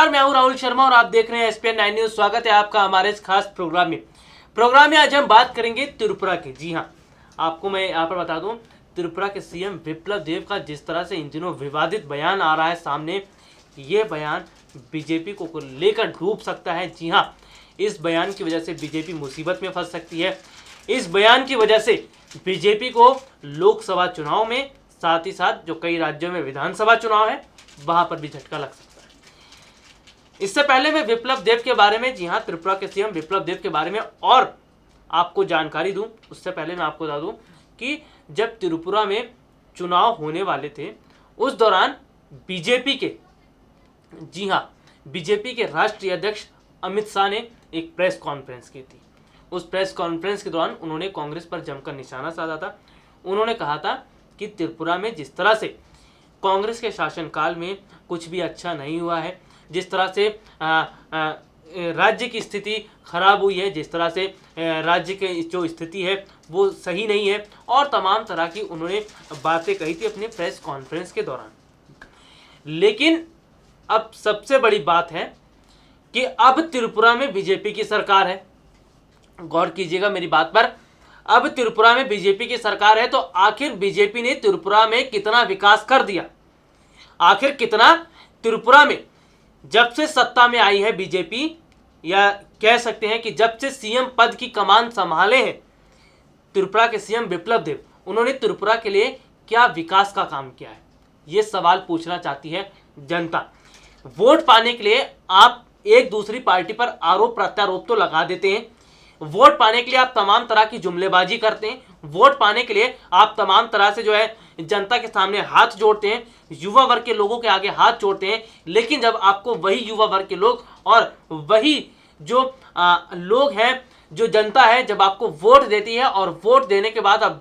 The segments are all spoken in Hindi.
नमस्कार, मैं हूं राहुल शर्मा और आप देख रहे हैं एसपीएन 9 न्यूज। स्वागत है आपका हमारे इस खास प्रोग्राम में आज हम बात करेंगे त्रिपुरा की। जी हां, आपको मैं यहां पर बता दूं, त्रिपुरा के सीएम विप्लव देव का जिस तरह से इन दिनों विवादित बयान आ रहा है सामने, ये बयान बीजेपी को लेकर डूब सकता है। जी हां, इस बयान की वजह से बीजेपी मुसीबत में फंस सकती है। इस बयान की वजह से बीजेपी को लोकसभा चुनाव में, साथ ही साथ जो कई राज्यों में विधानसभा चुनाव है, वहां पर भी झटका लग सकता है। इससे पहले मैं विप्लव देव के बारे में, जी हां, त्रिपुरा के सीएम विप्लव देव के बारे में और आपको जानकारी दूं, उससे पहले मैं आपको बता दूं कि जब त्रिपुरा में चुनाव होने वाले थे, उस दौरान बीजेपी के, जी हां, बीजेपी के राष्ट्रीय अध्यक्ष अमित शाह ने एक प्रेस कॉन्फ्रेंस की थी। उस प्रेस कॉन्फ्रेंस के दौरान उन्होंने कांग्रेस पर जमकर निशाना साधा था। उन्होंने कहा था कि त्रिपुरा में जिस तरह से कांग्रेस के शासनकाल में कुछ भी अच्छा नहीं हुआ है, जिस तरह से राज्य की स्थिति खराब हुई है, जिस तरह से राज्य की जो स्थिति है वो सही नहीं है, और तमाम तरह की उन्होंने बातें कही थी अपने प्रेस कॉन्फ्रेंस के दौरान। लेकिन अब सबसे बड़ी बात है कि अब त्रिपुरा में बीजेपी की सरकार है। गौर कीजिएगा मेरी बात पर, अब त्रिपुरा में बीजेपी की सरकार है, तो आखिर बीजेपी ने त्रिपुरा में कितना विकास कर दिया? आखिर कितना त्रिपुरा में जब से सत्ता में आई है बीजेपी, या कह सकते हैं कि जब से सीएम पद की कमान संभाले हैं त्रिपुरा के सीएम विप्लव देव, उन्होंने त्रिपुरा के लिए क्या विकास का काम किया है? ये सवाल पूछना चाहती है जनता। वोट पाने के लिए आप एक दूसरी पार्टी पर आरोप प्रत्यारोप तो लगा देते हैं, वोट पाने के लिए आप तमाम तरह की जुमलेबाजी करते हैं, वोट पाने के लिए आप तमाम तरह से जो है जनता के सामने हाथ जोड़ते हैं, युवा वर्ग के लोगों के आगे हाथ जोड़ते हैं। लेकिन जब आपको वही युवा वर्ग के लोग और वही जो लोग हैं, जो जनता है, जब आपको वोट देती है और वोट देने के बाद अब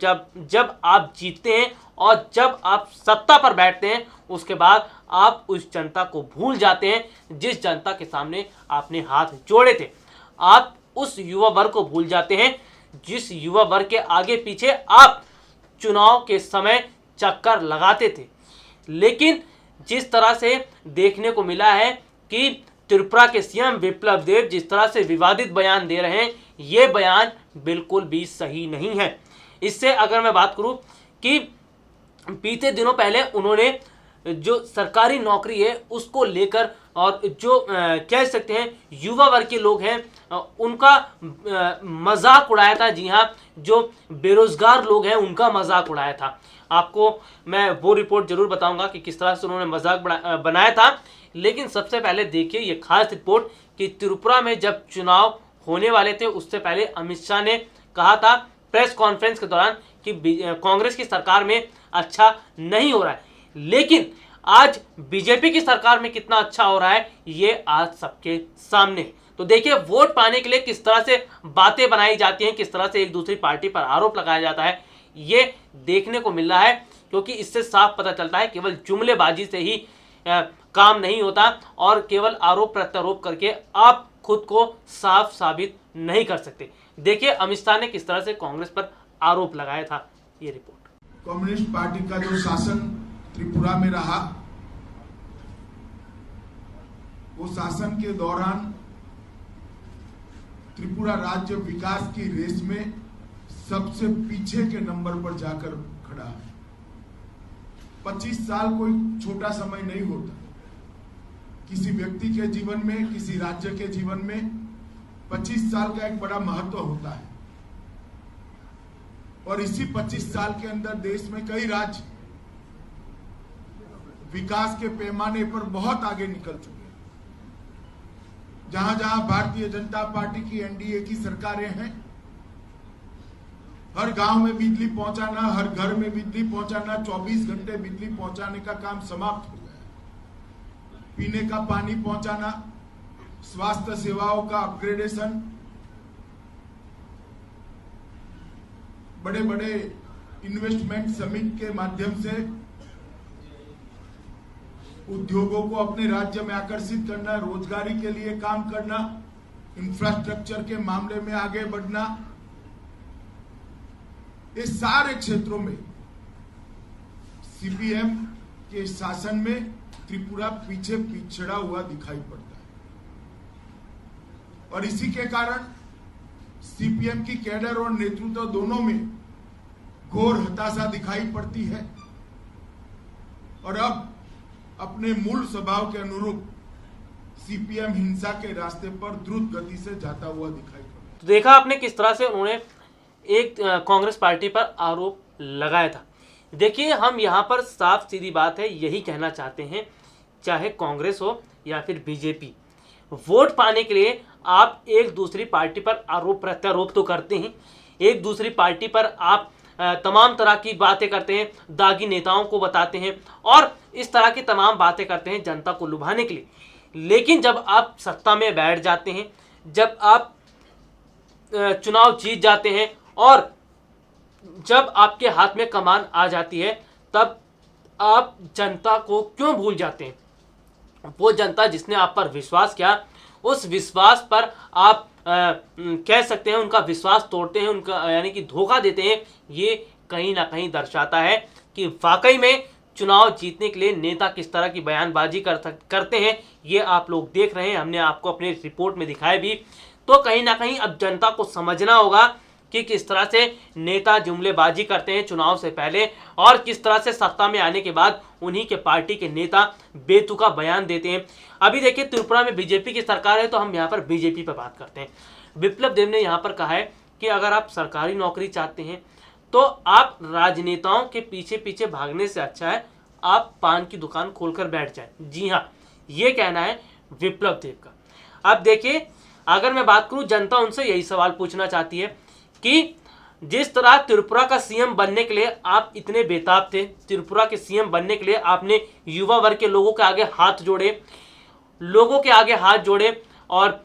जब आप जीतते हैं और जब आप सत्ता पर बैठते हैं, उसके बाद आप उस जनता को भूल जाते हैं जिस जनता के सामने आपने हाथ जोड़े थे। आप उस युवा वर्ग को भूल जाते हैं जिस युवा वर्ग के आगे पीछे आप चुनाव के समय चक्कर लगाते थे। लेकिन जिस तरह से देखने को मिला है कि त्रिपुरा के सीएम विप्लव देव जिस तरह से विवादित बयान दे रहे हैं, ये बयान बिल्कुल भी सही नहीं है। इससे अगर मैं बात करूं कि बीते दिनों पहले उन्होंने जो सरकारी नौकरी है उसको लेकर, और जो कह सकते हैं युवा वर्ग के लोग हैं, उनका मजाक उड़ाया था। जी हां, जो बेरोजगार लोग हैं उनका मजाक उड़ाया था। आपको मैं वो रिपोर्ट जरूर बताऊंगा कि किस तरह से उन्होंने मजाक बनाया था। लेकिन सबसे पहले देखिए ये खास रिपोर्ट कि त्रिपुरा में जब चुनाव होने वाले थे, उससे पहले अमित शाह ने कहा था प्रेस कॉन्फ्रेंस के दौरान कि कांग्रेस की सरकार में अच्छा नहीं हो रहा है। लेकिन आज बीजेपी की सरकार में कितना अच्छा हो रहा है, ये आज सबके सामने है। तो देखिए वोट पाने के लिए किस तरह से बातें बनाई जाती हैं, किस तरह से एक दूसरी पार्टी पर आरोप लगाया जाता है, ये देखने को मिल रहा है। क्योंकि इससे साफ पता चलता है केवल जुमलेबाजी से ही काम नहीं होता, और केवल आरोप प्रत्यारोप करके आप खुद को साफ साबित नहीं कर सकते। देखिए अमित शाह ने किस तरह से कांग्रेस पर आरोप लगाया था, ये रिपोर्ट। कम्युनिस्ट पार्टी का जो शासन त्रिपुरा में रहा, वो शासन के दौरान त्रिपुरा राज्य विकास की रेस में सबसे पीछे के नंबर पर जाकर खड़ा है। 25 साल कोई छोटा समय नहीं होता किसी व्यक्ति के जीवन में, किसी राज्य के जीवन में 25 साल का एक बड़ा महत्व होता है। और इसी 25 साल के अंदर देश में कई राज्य विकास के पैमाने पर बहुत आगे निकल चुके हैं। जहां जहां भारतीय जनता पार्टी की एनडीए की सरकारें हैं, हर गांव में बिजली पहुंचाना, हर घर में बिजली पहुंचाना, 24 घंटे बिजली पहुंचाने का काम समाप्त हो गया है। पीने का पानी पहुंचाना, स्वास्थ्य सेवाओं का अपग्रेडेशन, बड़े बड़े इन्वेस्टमेंट समिट के माध्यम से उद्योगों को अपने राज्य में आकर्षित करना, रोजगारी के लिए काम करना, इंफ्रास्ट्रक्चर के मामले में आगे बढ़ना, इस सारे क्षेत्रों में सीपीएम के शासन में त्रिपुरा पीछे पिछड़ा हुआ दिखाई पड़ता है। और इसी के कारण सीपीएम की कैडर और नेतृत्व दोनों में घोर हताशा दिखाई पड़ती है और अब अपने मूल स्वभाव के अनुरूप सीपीएम हिंसा के रास्ते पर द्रुत गति से जाता हुआ दिखाई पड़ा। तो देखा आपने किस तरह से उन्होंने एक कांग्रेस पार्टी पर आरोप लगाया था। देखिए, हम यहाँ पर साफ सीधी बात है यही कहना चाहते हैं, चाहे कांग्रेस हो या फिर बीजेपी, वोट पाने के लिए आप एक दूसरी पार्टी पर आरोप प्रत्यारोप तो करते हैं, एक दूसरी पार्टी पर आप तमाम तरह की बातें करते हैं, दागी नेताओं को बताते हैं और इस तरह की तमाम बातें करते हैं जनता को लुभाने के लिए। लेकिन जब आप सत्ता में बैठ जाते हैं, जब आप चुनाव जीत जाते हैं और जब आपके हाथ में कमान आ जाती है, तब आप जनता को क्यों भूल जाते हैं? वो जनता जिसने आप पर विश्वास किया, उस विश्वास पर आप कह सकते हैं उनका विश्वास तोड़ते हैं, उनका यानी कि धोखा देते हैं। ये कहीं ना कहीं दर्शाता है कि वाकई में चुनाव जीतने के लिए नेता किस तरह की बयानबाजी करते हैं। ये आप लोग देख रहे हैं, हमने आपको अपने रिपोर्ट में दिखाया भी। तो कहीं ना कहीं अब जनता को समझना होगा कि किस तरह से नेता जुमलेबाजी करते हैं चुनाव से पहले और किस तरह से सत्ता में आने के बाद उन्हीं के पार्टी के नेता बेतुका बयान देते हैं। अभी देखिए, त्रिपुरा में बीजेपी की सरकार है, तो हम यहाँ पर बीजेपी पर बात करते हैं। विप्लव देव ने यहाँ पर कहा है कि अगर आप सरकारी नौकरी चाहते हैं तो आप राजनेताओं के पीछे पीछे भागने से अच्छा है आप पान की दुकान खोलकर बैठ जाएं। जी हाँ, ये कहना है विप्लव देव का। अब देखिए, अगर मैं बात करूं, जनता उनसे यही सवाल पूछना चाहती है कि जिस तरह त्रिपुरा का सीएम बनने के लिए आप इतने बेताब थे, त्रिपुरा के सीएम बनने के लिए आपने युवा वर्ग के लोगों के आगे हाथ जोड़े, लोगों के आगे हाथ जोड़े और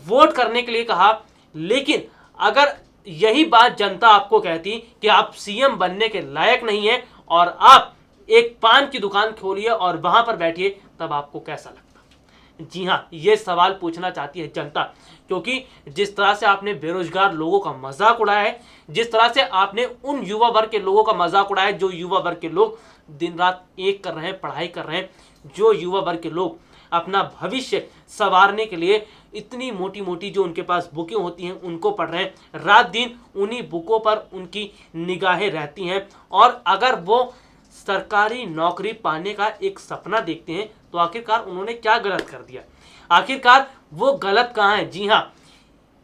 वोट करने के लिए कहा, लेकिन अगर यही बात जनता आपको कहती कि आप सीएम बनने के लायक नहीं है और आप एक पान की दुकान खोलिए और वहां पर बैठिए, तब आपको कैसा लगता? जी हाँ, ये सवाल पूछना चाहती है जनता, क्योंकि जिस तरह से आपने बेरोजगार लोगों का मजाक उड़ाया है, जिस तरह से आपने उन युवा वर्ग के लोगों का मजाक उड़ाया है, जो युवा वर्ग के लोग दिन रात एक कर रहे हैं, पढ़ाई कर रहे हैं, जो युवा वर्ग के लोग अपना भविष्य संवारने के लिए इतनी मोटी मोटी जो उनके पास बुकें होती हैं उनको पढ़ रहे हैं, रात दिन उन्हीं बुकों पर उनकी निगाहें रहती हैं। और अगर वो सरकारी नौकरी पाने का एक सपना देखते हैं तो आखिरकार उन्होंने क्या गलत कर दिया? आखिरकार वो गलत कहाँ है? जी हाँ,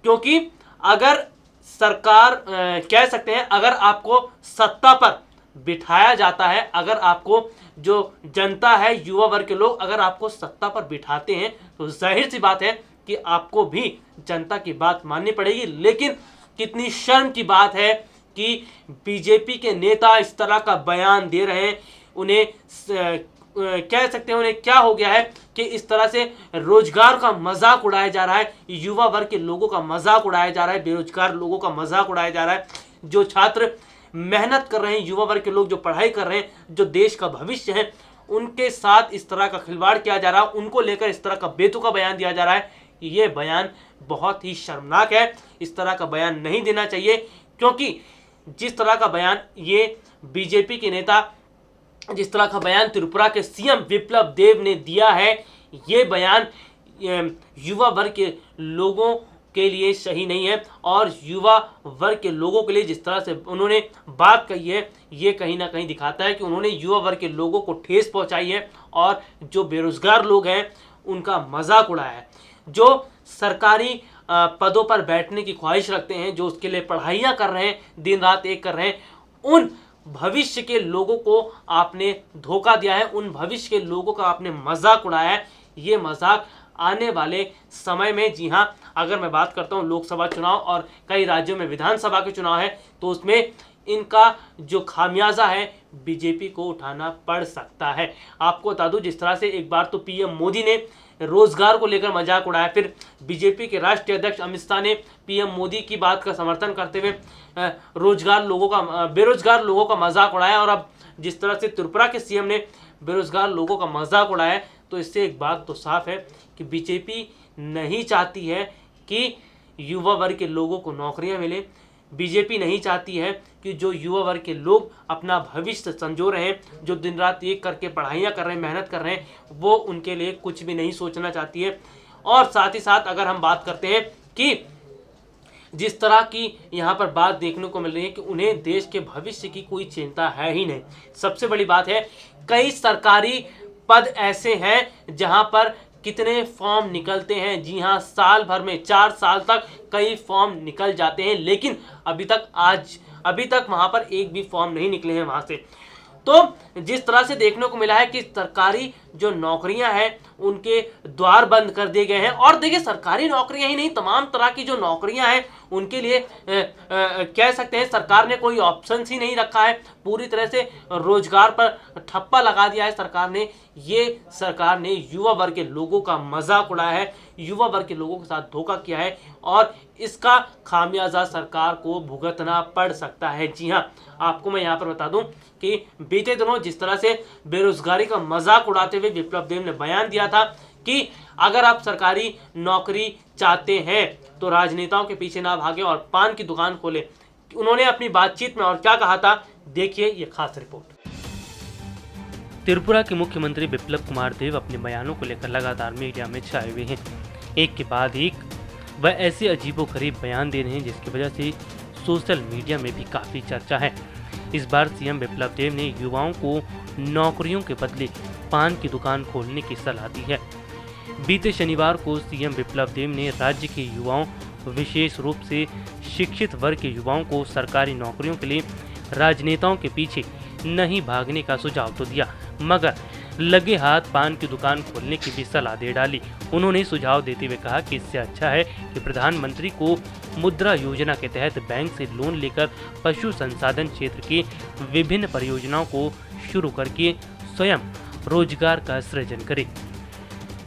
क्योंकि अगर सरकार कह सकते हैं, अगर आपको सत्ता पर बिठाया जाता है, अगर आपको जो जनता है, युवा वर्ग के लोग अगर आपको सत्ता पर बिठाते हैं, तो जाहिर सी बात है कि आपको भी जनता की बात माननी पड़ेगी। लेकिन कितनी शर्म की बात है कि बीजेपी के नेता इस तरह का बयान दे रहे हैं। उन्हें कह सकते हैं, उन्हें क्या हो गया है कि इस तरह से रोजगार का मजाक उड़ाया जा रहा है, युवा वर्ग के लोगों का मजाक उड़ाया जा रहा है, बेरोजगार लोगों का मजाक उड़ाया जा रहा है। जो छात्र मेहनत कर रहे हैं, युवा वर्ग के लोग जो पढ़ाई कर रहे हैं, जो देश का भविष्य है, उनके साथ इस तरह का खिलवाड़ किया जा रहा है, उनको लेकर इस तरह का बेतुका बयान दिया जा रहा है। ये बयान बहुत ही शर्मनाक है। इस तरह का बयान नहीं देना चाहिए, क्योंकि जिस तरह का बयान ये बीजेपी के नेता, जिस तरह का बयान त्रिपुरा के सीएम विप्लव देव ने दिया है, ये बयान युवा वर्ग के लोगों के लिए सही नहीं है। और युवा वर्ग के लोगों के लिए जिस तरह से उन्होंने बात कही है, ये कहीं ना कहीं दिखाता है कि उन्होंने युवा वर्ग के लोगों को ठेस पहुंचाई है और जो बेरोजगार लोग हैं उनका मजाक उड़ाया है। जो सरकारी पदों पर बैठने की ख्वाहिश रखते हैं, जो उसके लिए पढ़ाइयाँ कर रहे हैं, दिन रात एक कर रहे हैं, उन भविष्य के लोगों को आपने धोखा दिया है, उन भविष्य के लोगों का आपने मजाक उड़ाया है। ये मजाक आने वाले समय में, जी हाँ, अगर मैं बात करता हूँ लोकसभा चुनाव और कई राज्यों में विधानसभा के चुनाव है, तो उसमें इनका जो खामियाजा है बीजेपी को उठाना पड़ सकता है। आपको बता दूं, जिस तरह से एक बार तो पीएम मोदी ने रोजगार को लेकर मजाक उड़ाया, फिर बीजेपी के राष्ट्रीय अध्यक्ष अमित शाह ने पीएम मोदी की बात का समर्थन करते हुए बेरोजगार लोगों का मजाक उड़ाया, और अब जिस तरह से त्रिपुरा के सीएम ने बेरोजगार लोगों का मजाक उड़ाया, तो इससे एक बात तो साफ है कि बीजेपी नहीं चाहती है कि युवा वर्ग के लोगों को नौकरियां मिले। बीजेपी नहीं चाहती है कि जो युवा वर्ग के लोग अपना भविष्य संजो रहे हैं, जो दिन रात एक करके पढ़ाइयाँ कर रहे हैं, मेहनत कर रहे हैं, वो उनके लिए कुछ भी नहीं सोचना चाहती है। और साथ ही साथ अगर हम बात करते हैं कि जिस तरह की यहाँ पर बात देखने को मिल रही है कि उन्हें देश के भविष्य की कोई चिंता है ही नहीं। सबसे बड़ी बात है, कई सरकारी पद ऐसे हैं जहां पर कितने फॉर्म निकलते हैं। जी हां, साल भर में 4 साल तक कई फॉर्म निकल जाते हैं, लेकिन अभी तक वहां पर एक भी फॉर्म नहीं निकले हैं वहां से। तो जिस तरह से देखने को मिला है कि सरकारी जो नौकरियां हैं उनके द्वार बंद कर दिए गए हैं। और देखिए, सरकारी नौकरियां ही नहीं, तमाम तरह की जो नौकरियां हैं उनके लिए कह सकते हैं सरकार ने कोई ऑप्शन ही नहीं रखा है। पूरी तरह से रोजगार पर ठप्पा लगा दिया है सरकार ने। सरकार ने युवा वर्ग के लोगों का मजाक उड़ाया है, युवा वर्ग के लोगों के साथ धोखा किया है और इसका खामियाजा सरकार को भुगतना पड़ सकता है। जी हाँ, आपको मैं यहाँ पर बता दूं कि बीते दिनों जिस तरह से बेरोजगारी का मजाक उड़ाते हुए विप्लव देव ने बयान दिया था कि अगर आप सरकारी नौकरी चाहते हैं तो राजनेताओं के पीछे ना भागे और पान की दुकान खोले। उन्होंने अपनी बातचीत में और क्या कहा था, देखिए ये खास रिपोर्ट। त्रिपुरा के मुख्यमंत्री बिप्लब कुमार देव अपने बयानों को लेकर लगातार मीडिया में छाए हुए हैं। एक के बाद एक वह ऐसे अजीबोगरीब बयान दे रहे हैं जिसकी वजह से सोशल मीडिया में भी काफी चर्चा है। इस बार सीएम बिप्लब देव ने युवाओं को नौकरियों के बदले पान की दुकान खोलने की सलाह दी है। बीते शनिवार को सीएम बिप्लब देव ने राज्य के युवाओं, विशेष रूप से शिक्षित वर्ग के युवाओं को सरकारी नौकरियों के लिए राजनेताओं के पीछे नहीं भागने का सुझाव तो दिया, मगर लगे हाथ पान की दुकान खोलने की भी सलाह दे डाली। उन्होंने सुझाव देते हुए कहा कि इससे अच्छा है कि प्रधानमंत्री को मुद्रा योजना के तहत बैंक से लोन लेकर पशु संसाधन क्षेत्र की विभिन्न परियोजनाओं को शुरू करके स्वयं रोजगार का सृजन करे।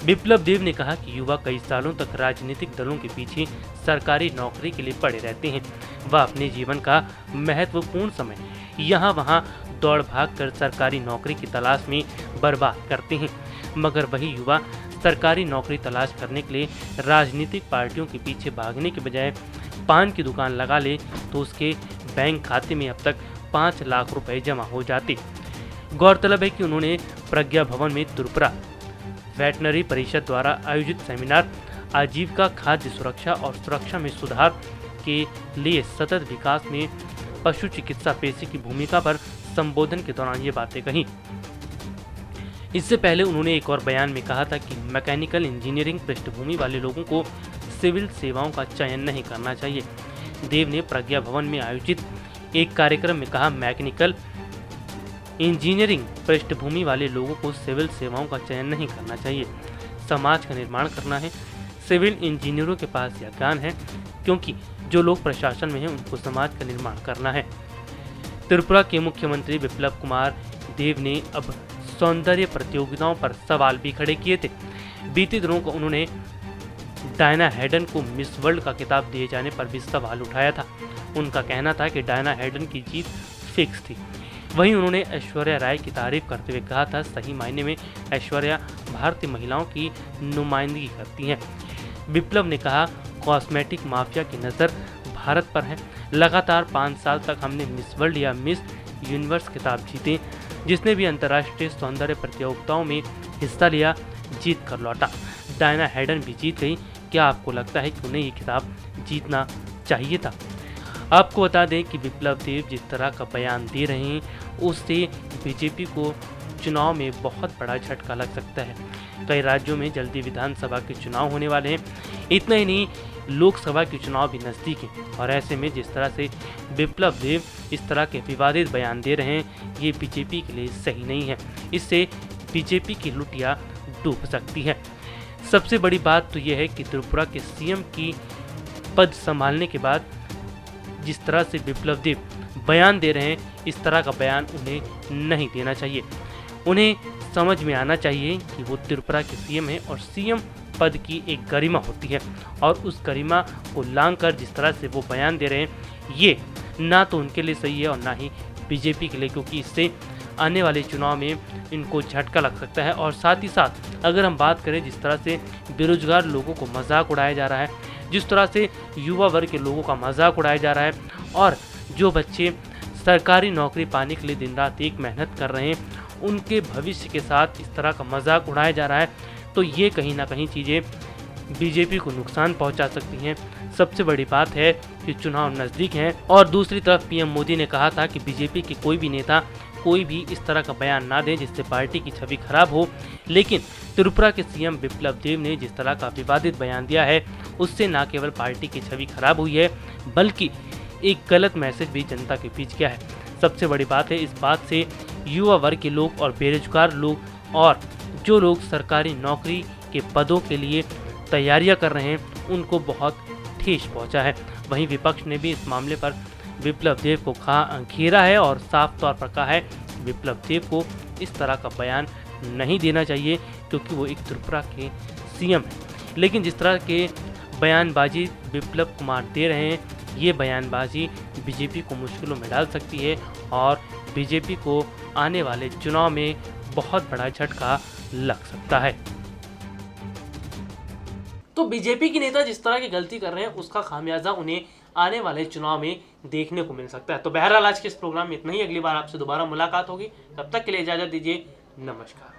बिप्लब देव ने कहा कि युवा कई सालों तक राजनीतिक दलों के पीछे सरकारी नौकरी के लिए पड़े रहते हैं। वह अपने जीवन का महत्वपूर्ण समय यहाँ वहाँ दौड़ भाग कर सरकारी नौकरी की तलाश में बर्बाद करते हैं, मगर वही युवा सरकारी नौकरी तलाश करने के लिए राजनीतिक पार्टियों के पीछे भागने के बजाय पान की दुकान लगा ले तो उसके बैंक खाते में अब तक 5 लाख रुपए जमा हो जाते। गौरतलब है कि उन्होंने प्रज्ञा भवन में त्रिपुरा वेटनरी परिषद द्वारा आयोजित सेमिनार आजीविका खाद्य सुरक्षा और सुरक्षा में सुधार के लिए सतत विकास में पशु चिकित्सा पेशे की भूमिका पर संबोधन के दौरान ये बातें कही। इससे पहले उन्होंने एक और बयान में कहा था कि मैकेनिकल इंजीनियरिंग पृष्ठभूमि वाले लोगों को सिविल सेवाओं का चयन नहीं करना चाहिए। देव ने प्रज्ञा भवन में आयोजित एक कार्यक्रम में कहा, मैकेनिकल इंजीनियरिंग पृष्ठभूमि वाले लोगों को सिविल सेवाओं का चयन नहीं करना चाहिए, समाज का निर्माण करना है। सिविल इंजीनियरों के पास यह ज्ञान है क्योंकि जो लोग प्रशासन में हैं उनको समाज का निर्माण करना है। त्रिपुरा के मुख्यमंत्री बिप्लब कुमार देव ने अब सौंदर्य प्रतियोगिताओं पर सवाल भी खड़े किए थे। बीते दिनों को उन्होंने डायना हेडन को मिस वर्ल्ड का खिताब दिए जाने पर भी सवाल उठाया था। उनका कहना था कि डायना हेडन की जीत फिक्स थी। वहीं उन्होंने ऐश्वर्या राय की तारीफ करते हुए कहा था, सही मायने में ऐश्वर्या भारतीय महिलाओं की नुमाइंदगी करती हैं। बिप्लब ने कहा, कॉस्मेटिक माफिया की नज़र भारत पर है। लगातार 5 साल तक हमने मिस वर्ल्ड या मिस यूनिवर्स खिताब जीते। जिसने भी अंतर्राष्ट्रीय सौंदर्य प्रतियोगिताओं में हिस्सा लिया जीत कर लौटा। डायना हेडन भी जीत गई। क्या आपको लगता है कि उन्हें ये खिताब जीतना चाहिए था? आपको बता दें कि बिप्लब देव जिस तरह का बयान दे रहे हैं उससे बीजेपी को चुनाव में बहुत बड़ा झटका लग सकता है। कई राज्यों में जल्दी विधानसभा के चुनाव होने वाले हैं। इतना ही नहीं, लोकसभा के चुनाव भी नज़दीक हैं और ऐसे में जिस तरह से बिप्लब देव इस तरह के विवादित बयान दे रहे हैं ये बीजेपी के लिए सही नहीं है। इससे बीजेपी की लुटिया डूब सकती है। सबसे बड़ी बात तो यह है कि त्रिपुरा के सीएम की पद संभालने के बाद जिस तरह से बिप्लब देव बयान दे रहे हैं इस तरह का बयान उन्हें नहीं देना चाहिए। उन्हें समझ में आना चाहिए कि वो त्रिपुरा के सीएम हैं और सीएम पद की एक गरिमा होती है और उस गरिमा को लांघकर जिस तरह से वो बयान दे रहे हैं ये ना तो उनके लिए सही है और ना ही बीजेपी के लिए, क्योंकि इससे आने वाले चुनाव में इनको झटका लग सकता है। और साथ ही साथ अगर हम बात करें जिस तरह से बेरोजगार लोगों को मजाक उड़ाया जा रहा है, जिस तरह से युवा वर्ग के लोगों का मजाक उड़ाया जा रहा है और जो बच्चे सरकारी नौकरी पाने के लिए दिन रात एक मेहनत कर रहे हैं उनके भविष्य के साथ इस तरह का मजाक उड़ाया जा रहा है, तो ये कहीं ना कहीं चीज़ें बीजेपी को नुकसान पहुंचा सकती हैं। सबसे बड़ी बात है कि चुनाव नज़दीक हैं और दूसरी तरफ पीएम मोदी ने कहा था कि बीजेपी के कोई भी नेता कोई भी इस तरह का बयान ना दें जिससे पार्टी की छवि खराब हो। लेकिन त्रिपुरा के सीएम बिप्लब देव ने जिस तरह का विवादित बयान दिया है उससे न केवल पार्टी की छवि खराब हुई है बल्कि एक गलत मैसेज भी जनता के बीच गया है। सबसे बड़ी बात है, इस बात से युवा वर्ग के लोग और बेरोजगार लोग और जो लोग सरकारी नौकरी के पदों के लिए तैयारियां कर रहे हैं उनको बहुत ठेस पहुंचा है। वहीं विपक्ष ने भी इस मामले पर बिप्लब देव को घेरा है और साफ तौर पर कहा है बिप्लब देव को इस तरह का बयान नहीं देना चाहिए क्योंकि वो एक त्रिपुरा के सीएम हैं। लेकिन जिस तरह के बयानबाजी बिप्लब कुमार दे रहे हैं ये बयानबाजी बीजेपी को मुश्किलों में डाल सकती है और बीजेपी को आने वाले चुनाव में बहुत बड़ा झटका लग सकता है। तो बीजेपी के नेता जिस तरह की गलती कर रहे हैं उसका खामियाजा उन्हें आने वाले चुनाव में देखने को मिल सकता है। तो बहरहाल आज के इस प्रोग्राम में इतना ही। अगली बार आपसे दोबारा मुलाकात होगी, तब तक के लिए इजाजत दीजिए। नमस्कार।